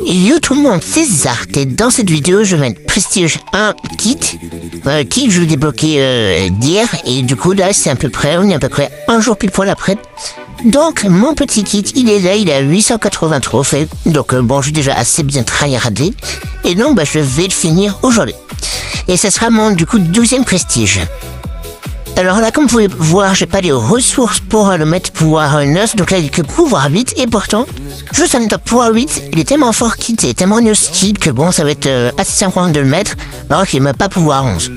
Yo tout le monde, c'est Zart et dans cette vidéo je vais prestige un kit que je vais débloquer d'hier et du coup là c'est à peu près, on est à peu près un jour pile poil après. Donc mon petit kit il est là, il est à 880 trophées, donc bon j'ai déjà assez bien tryhardé et donc je vais le finir aujourd'hui. Et ça sera mon du coup 12e prestige. Alors là, comme vous pouvez voir, j'ai pas les ressources pour le mettre pouvoir 9, donc là il est que pouvoir 8, et pourtant, juste un top pouvoir 8, il est tellement fort qu'il est tellement new skill que bon, ça va être assez simple de le mettre, alors qu'il m'a pas pouvoir 11.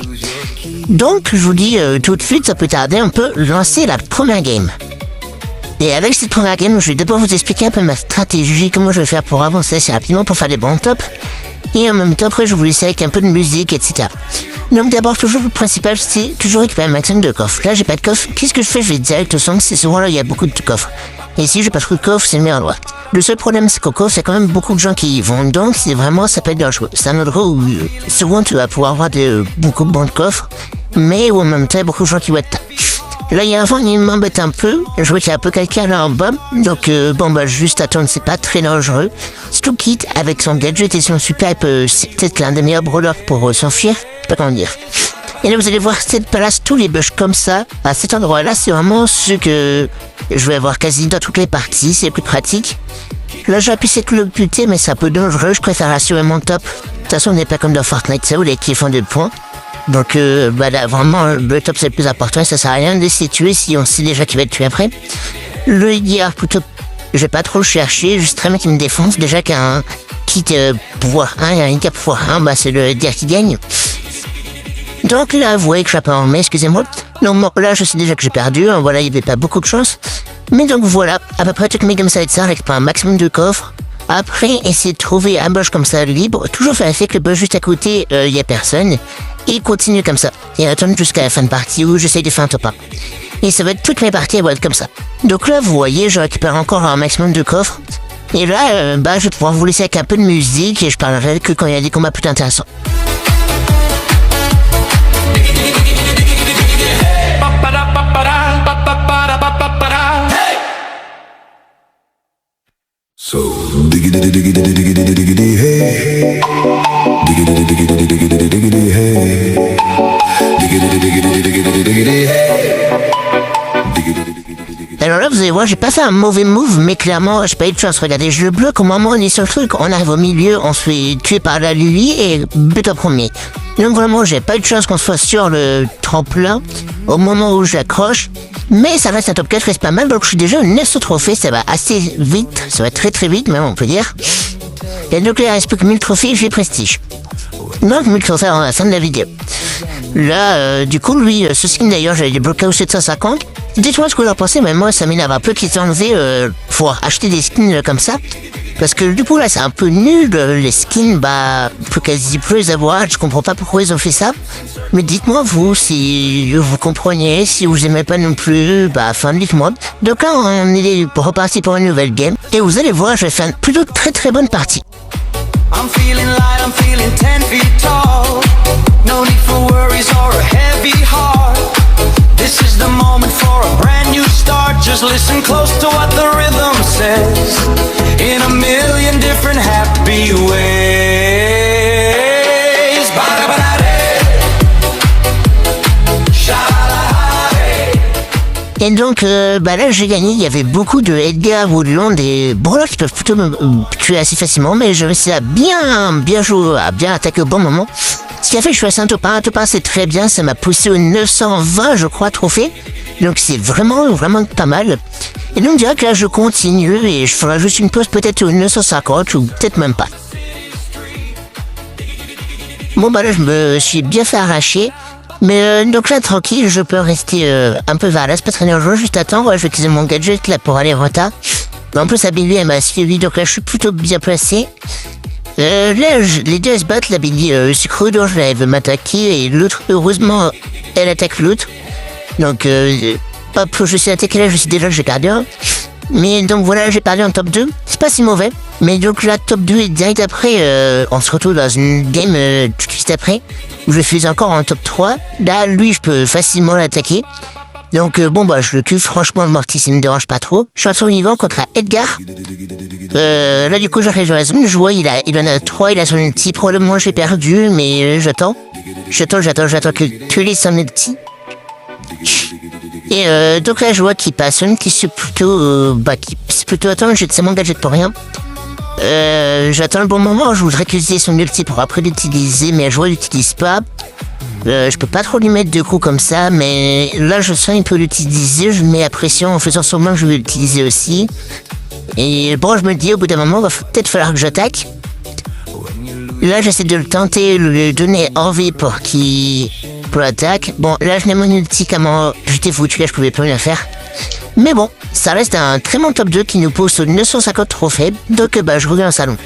Donc, je vous dis tout de suite, ça peut tarder, on peut lancer la première game. Et avec cette première game, je vais d'abord vous expliquer un peu ma stratégie, comment je vais faire pour avancer assez rapidement pour faire des bons tops. Et en même temps, après, je vous laisse avec un peu de musique, etc. Donc d'abord, toujours le principal, c'est toujours récupérer un maximum de coffres. Là, j'ai pas de coffre. Qu'est-ce que je fais? Je vais direct au centre, c'est souvent là, il y a beaucoup de coffres. Et si j'ai pas trop de coffres, c'est le meilleur endroit. Le seul problème, c'est qu'au coffre, c'est quand même beaucoup de gens qui y vont. Donc, c'est vraiment, ça peut être dangereux. C'est un endroit où, souvent, tu vas pouvoir avoir beaucoup de bons coffres, mais où en même temps, il y a beaucoup de gens qui vont être là, il y a un vent, il m'embête un peu. Je vois qu'il y a un peu quelqu'un là en bas. Donc, juste attendre, c'est pas très dangereux. Surtout quitte avec son gadget et son super, c'est peut-être l'un des meilleurs brawlers pour s'enfuir. Je sais pas comment dire. Et là, vous allez voir cette place, tous les bush comme ça. À cet endroit-là, c'est vraiment ce que je vais avoir quasi dans toutes les parties. C'est plus pratique. Là, j'ai appuyé cette buter, mais c'est un peu dangereux. Je préfère assurer mon top. De toute façon, on n'est pas comme dans Fortnite, ça où les qui font des points. Donc là, vraiment, le top c'est le plus important et ça sert à rien de laisser tuer si on sait déjà qu'il va être tué après. Le IDR plutôt, je vais pas trop le chercher, juste très bien qu'il me défonce. Déjà qu'un kit pouvoir 1 et un handicap pouvoir 1, c'est le IDR qui gagne. Donc là, vous voyez que je suis pas en mai, excusez-moi. Donc bon, là, je sais déjà que j'ai perdu, hein, voilà, il y avait pas beaucoup de chance. Mais donc voilà, à peu près toutes mes games ça va être ça, avec un maximum de coffres. Après, essayer de trouver un bush comme ça libre, toujours faire l'effet que le bush juste à côté, y a personne. Et continue comme ça. Et attendre jusqu'à la fin de partie où j'essaye de faire un top 1. Et ça va être toutes mes parties, elles vont être comme ça. Donc là, vous voyez, je récupère encore un maximum de coffres. Et là, je vais pouvoir vous laisser avec un peu de musique et je parlerai que quand il y a des combats plus intéressants. So diggity diggity diggity diggity hey, diggity diggity diggity diggity hey, diggity diggity diggity diggity hey. Alors là, vous allez voir, j'ai pas fait un mauvais move, mais clairement, j'ai pas eu de chance. Regardez, je le bloque au moment où on est sur le truc, on arrive au milieu, on se fait tuer par là lui et but au premier. Donc vraiment, j'ai pas eu de chance qu'on soit sur le tremplin au moment où j'accroche. Mais ça reste un top 4, c'est pas mal, donc je suis déjà 900 trophées, ça va assez vite, ça va très très vite même on peut dire. Et donc là il reste plus que 1000 trophées, j'ai prestige. Donc 1000 trophées à la fin de la vidéo. Là, du coup lui, ce skin d'ailleurs j'avais débloqué au 750. Dites-moi ce que vous en pensez, mais moi ça m'énerve un peu qu'ils aient enlevé pour acheter des skins comme ça. Parce que du coup là c'est un peu nul, les skins, faut quasi plus les avoir, je comprends pas pourquoi ils ont fait ça. Mais dites-moi vous, si vous comprenez, si vous aimez pas non plus, dites-moi. Donc là on est reparti pour une nouvelle game, et vous allez voir, je vais faire une plutôt très très bonne partie. I'm feeling light, I'm feeling 10 feet tall. No need for worries or a heavy heart. This is the moment for a brand new start. Just listen close to what the rhythm says. In a million different happy ways. Et donc, là j'ai gagné, il y avait beaucoup de Edgar ou de Land et brawlers qui peuvent plutôt me tuer assez facilement, mais je réussis à bien jouer, à bien attaquer au bon moment. Ce qui a fait que je suis assez un top 1. Un top 1 c'est très bien, ça m'a poussé au 920 je crois trophées. Donc c'est vraiment pas mal. Et donc direct là je continue et je ferai juste une pause peut-être au 950 ou peut-être même pas. Bon là je me suis bien fait arracher. Mais donc là tranquille, je peux rester un peu vers là, c'est pas très dangereux, juste attendre, je vais utiliser mon gadget là pour aller en retard. En plus la Billy elle m'a suivi, donc là je suis plutôt bien placé. Là les deux se battent, la Billy sucre donc elle veut m'attaquer et l'autre heureusement elle attaque l'autre. Donc hop, je suis attaqué là, je suis déjà j'ai perdu un. Mais donc voilà, j'ai perdu en top 2, c'est pas si mauvais. Mais donc là top 2 et direct après, on se retrouve dans une game tout de suite après. Où je suis encore en top 3. Là, lui, je peux facilement l'attaquer. Donc bon bah je le tue, franchement le mortis ça me dérange pas trop. Je suis en survivant contre un Edgar. Là du coup j'arrive dans la zone, je vois il en a 3, il a son ulti, probablement j'ai perdu, mais j'attends que tu lis son ulti. Et donc là je vois qu'il passe une qui c'est plutôt attends, c'est mon gadget pour rien. J'attends le bon moment, je voudrais utiliser son ulti pour après l'utiliser, mais je vois il l'utilise pas. Je peux pas trop lui mettre de coups comme ça, mais là je sens il peut l'utiliser, je mets la pression en faisant semblant que je vais l'utiliser aussi. Et bon, je me dis au bout d'un moment, va peut-être falloir que j'attaque. Là j'essaie de le tenter, lui donner envie pour l'attaque. Bon, là je n'ai mon ulti comment j'étais foutu, là je pouvais plus rien faire. Mais bon, ça reste un très bon top 2 qui nous pousse aux 950 trophées, donc je reviens au salon.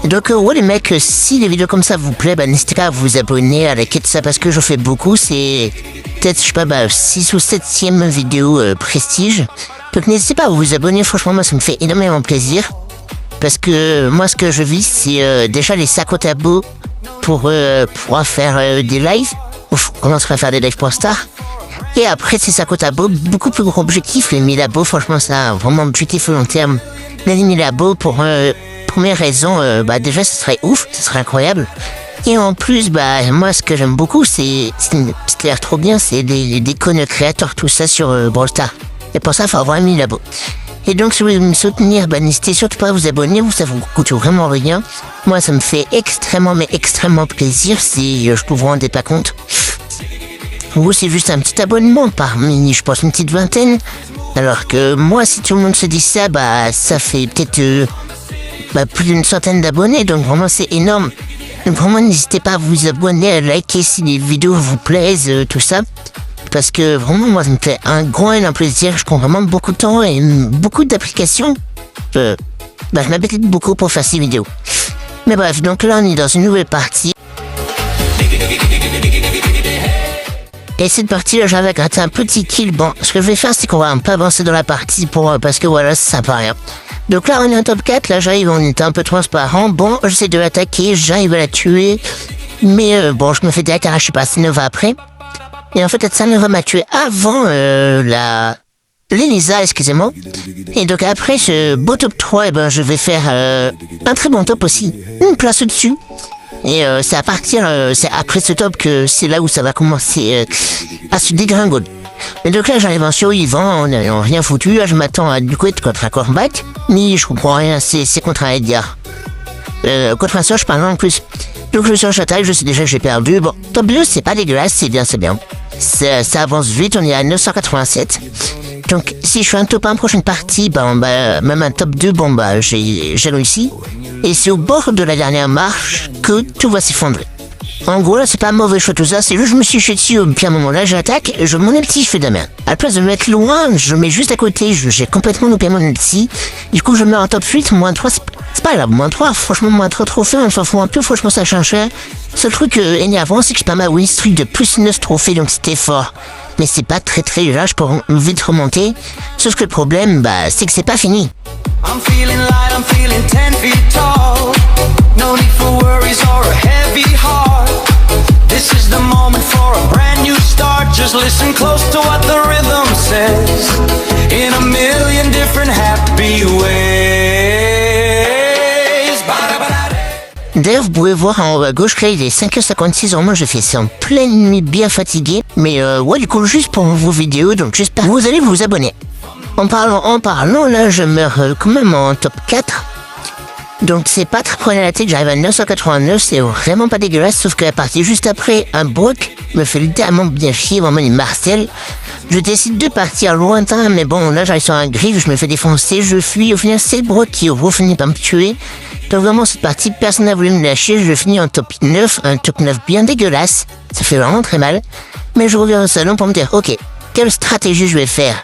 Donc ouais les mecs, si les vidéos comme ça vous plaît, n'hésitez pas à vous abonner, à liker tout ça parce que je fais beaucoup, c'est peut-être, je sais pas, 6 ou 7e vidéo prestige. Donc n'hésitez pas à vous abonner, franchement moi ça me fait énormément plaisir. Parce que moi ce que je vis c'est déjà les sacs au tableau pour pouvoir faire des lives. Ouf, on commencerait à faire des lives pour Star. Et après ces sacs au tableau, beaucoup plus gros objectif, les 1000 abos, franchement ça a vraiment objectif au long terme. Les 1000 abos pour première raison, déjà ce serait ouf, ce serait incroyable. Et en plus, moi ce que j'aime beaucoup c'est l'air trop bien, c'est des connes créateurs, tout ça sur Brawl Stars. Et pour ça il faut avoir 1000 abos. Et donc si vous voulez me soutenir, n'hésitez surtout pas à vous abonner, ça vous coûte vraiment rien. Moi ça me fait extrêmement plaisir si je vous rendez pas compte. Ou c'est juste un petit abonnement parmi, je pense, une petite vingtaine. Alors que moi, si tout le monde se dit ça, ça fait peut-être plus d'une centaine d'abonnés, donc vraiment c'est énorme. Donc vraiment n'hésitez pas à vous abonner, à liker si les vidéos vous plaisent, tout ça. Parce que vraiment moi ça me fait un grand énorme plaisir, je prends vraiment beaucoup de temps et beaucoup d'applications. Je m'habitue beaucoup pour faire ces vidéos. Mais bref, donc là on est dans une nouvelle partie. Et cette partie-là, j'avais gratté un petit kill. Bon, ce que je vais faire, c'est qu'on va un peu avancer dans la partie parce que voilà, ça sert à rien. Donc là, on est en top 4, là j'arrive, on est un peu transparent. Bon, j'essaie de l'attaquer, j'arrive à la tuer. Mais je me fais direct arracher par Sanova après. Et en fait, Sanova m'a tué avant l'Elisa, excusez-moi. Et donc après ce beau top 3, je vais faire un très bon top aussi. Une place au-dessus. Et c'est à partir, c'est après ce top que c'est là où ça va commencer à se dégringoler. Et donc là j'arrive en survivant, on n'a rien foutu, là je m'attends à du coup être contre un combat, mais je comprends rien, c'est contre un Edgar. Contre un Surge pardon en plus. Donc je suis en attaque, je sais déjà que j'ai perdu, bon, top 2 c'est pas dégueulasse, c'est bien. Ça avance vite, on est à 987. Donc si je fais un top 1 prochaine partie, même un top 2, j'ai réussi. Et c'est au bord de la dernière marche que tout va s'effondrer. En gros là c'est pas un mauvais choix tout ça, c'est juste je me suis jeté dessus au pire moment là, j'attaque, je mon ulti je fais de la merde. À la place de me mettre loin, je mets juste à côté, j'ai complètement loupé mon ulti. Du coup je me mets en top 8, moins 3, c'est pas grave, moins 3, franchement moins 3 trophées, on s'en fout un peu, franchement ça change rien. Seul truc énervant c'est que j'ai pas ma win streak de plus 9 trophées donc c'était fort. Mais c'est pas très large pour vite remonter. Sauf que le problème, c'est que c'est pas fini. I'm feeling light, I'm feeling 10 feet tall. No need for worries or a heavy heart. This is the moment for a brand new start. Just listen close to what the rhythm says. In a million different happy ways. D'ailleurs, vous pouvez voir en haut à gauche, là, il est 5h56, vraiment, je fais ça en pleine nuit, bien fatigué. Mais du coup, juste pour vos vidéos, donc j'espère que vous allez vous abonner. En parlant, là, je meurs quand même en top 4. Donc c'est pas très prenant la tête, j'arrive à 989, c'est vraiment pas dégueulasse, sauf que la partie juste après, un Brock me fait littéralement bien chier, vraiment une Marcel. Je décide de partir lointain, mais bon, là j'arrive sur un griffe, je me fais défoncer, je fuis, au final c'est le Brock qui finit par me tuer. Donc vraiment cette partie, personne n'a voulu me lâcher, je finis en top 9, un top 9 bien dégueulasse, ça fait vraiment très mal. Mais je reviens au salon pour me dire, ok, quelle stratégie je vais faire ?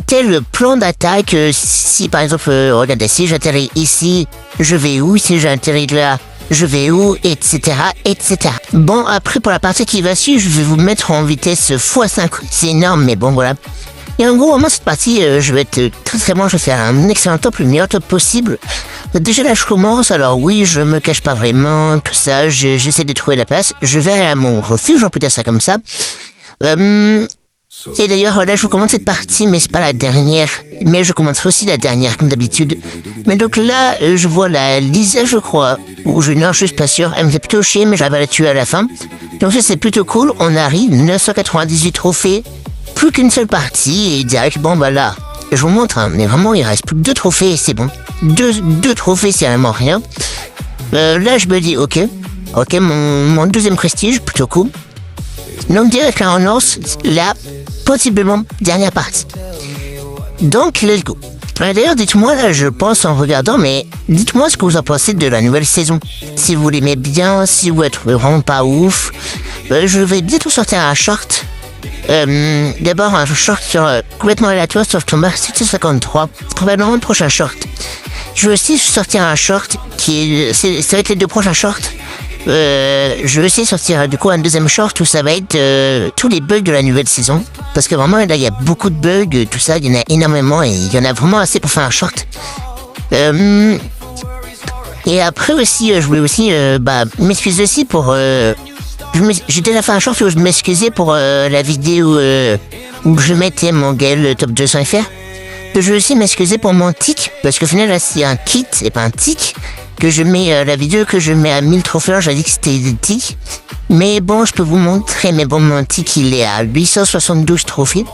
Quel plan d'attaque, si par exemple, regardez, si j'atterris ici, je vais où, si j'atterris là, je vais où, etc. Bon, après pour la partie qui va suivre, je vais vous mettre en vitesse x5, c'est énorme, mais bon voilà. Et en gros, vraiment cette partie, je vais être très bon, je vais faire un excellent top, le meilleur top possible. Déjà là je commence, alors oui, je me cache pas vraiment, tout ça, j'essaie de trouver la place, je vais à mon refuge, on peut dire ça comme ça. Et d'ailleurs, là, je vous commence cette partie, mais c'est pas la dernière. Mais je commencerai aussi la dernière, comme d'habitude. Mais donc là, je vois la Lisa, je crois. Ou non, je suis pas sûr. Elle me fait plutôt chier, mais j'avais la tuer à la fin. Donc ça, c'est plutôt cool. On arrive, 998 trophées. Plus qu'une seule partie, et direct, bon, bah là. Je vous montre, hein, mais vraiment, il reste plus que 2 trophées, c'est bon. Deux trophées, c'est vraiment rien. Là, je me dis, ok, mon deuxième prestige, plutôt cool. Donc, direct, là, on lance la, possiblement, dernière partie. Donc, let's go. D'ailleurs, dites-moi, là, je pense en regardant, mais dites-moi ce que vous en pensez de la nouvelle saison. Si vous l'aimez bien, si vous êtes vraiment pas ouf. Je vais bientôt sortir un short. D'abord un short sur complètement aléatoire sur Thomas 653, probablement le prochain short. Je vais aussi sortir un short ça va être les 2 prochains shorts. Je vais essayer de sortir du coup un deuxième short où ça va être tous les bugs de la nouvelle saison. Parce que vraiment là il y a beaucoup de bugs, tout ça, il y en a énormément et il y en a vraiment assez pour faire un short. Et après aussi, je voulais aussi m'excuser aussi pour... j'ai déjà fait un short où je m'excusais pour la vidéo où je mettais mon Gaël top 200 FR. Je vais aussi m'excuser pour mon tic, parce qu'au final là c'est un kit et pas un tic. Que je mets la vidéo que je mets à 1000 trophées, j'ai dit que c'était des tics. Mais bon, je peux vous montrer, mais bon, mon tic il est à 872 trophées.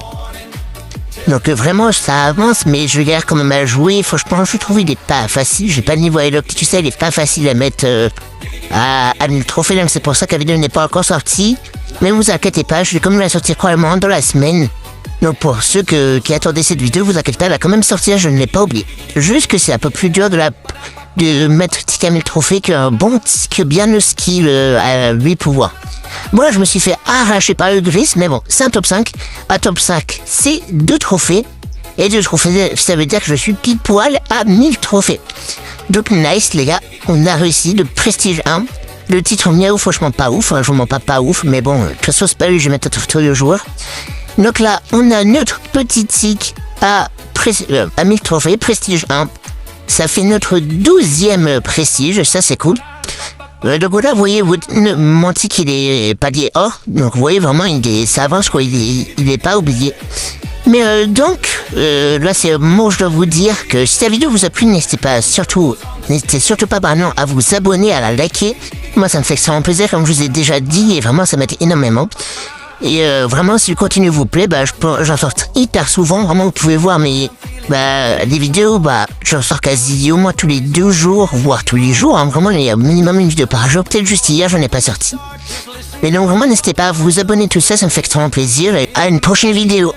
Donc vraiment ça avance, mais je galère quand même à jouer. Franchement, je trouve il est pas facile. J'ai pas le niveau Eloc, tu sais, il est pas facile à mettre à 1000 trophées, donc c'est pour ça que la vidéo n'est pas encore sortie. Mais vous inquiétez pas, je vais quand même la sortir probablement dans la semaine. Donc pour ceux qui attendaient cette vidéo, vous inquiétez pas, elle va quand même sortir, je ne l'ai pas oublié. Juste que c'est un peu plus dur de mettre tic à 1000 trophées qu'un bon tic bien le skill à 8 pouvoirs. Moi, je me suis fait arracher par le gris, mais bon, c'est un top 5. Un top 5, c'est 2 trophées. Et 2 trophées, ça veut dire que je suis pile poil à 1000 trophées. Donc nice, les gars, on a réussi le prestige 1. Le titre miaou, franchement pas ouf, hein, je vous mens pas ouf, mais bon, de toute façon, c'est pas lui, je vais mettre tous les joueurs. Donc là, on a notre petit tic à 1000 trophées, prestige 1. Ça fait notre 12e prestige, ça c'est cool. Donc là, vous voyez, mon tic il est palier or, donc vous voyez vraiment, ça avance quoi, il est pas oublié. Mais là c'est moi je dois vous dire que si la vidéo vous a plu, n'hésitez surtout pas à vous abonner, à la liker. Moi ça me fait extrêmement plaisir, comme je vous ai déjà dit, et vraiment ça m'aide énormément. Et vraiment, si le contenu vous plaît, j'en sors hyper souvent. Vraiment, vous pouvez voir des vidéos, j'en sors quasi au moins tous les 2 jours, voire tous les jours. Hein. Vraiment, il y a minimum une vidéo par jour. Peut-être juste hier, j'en ai pas sorti. Mais donc vraiment, n'hésitez pas à vous abonner, tout ça, ça me fait extrêmement plaisir. Et à une prochaine vidéo.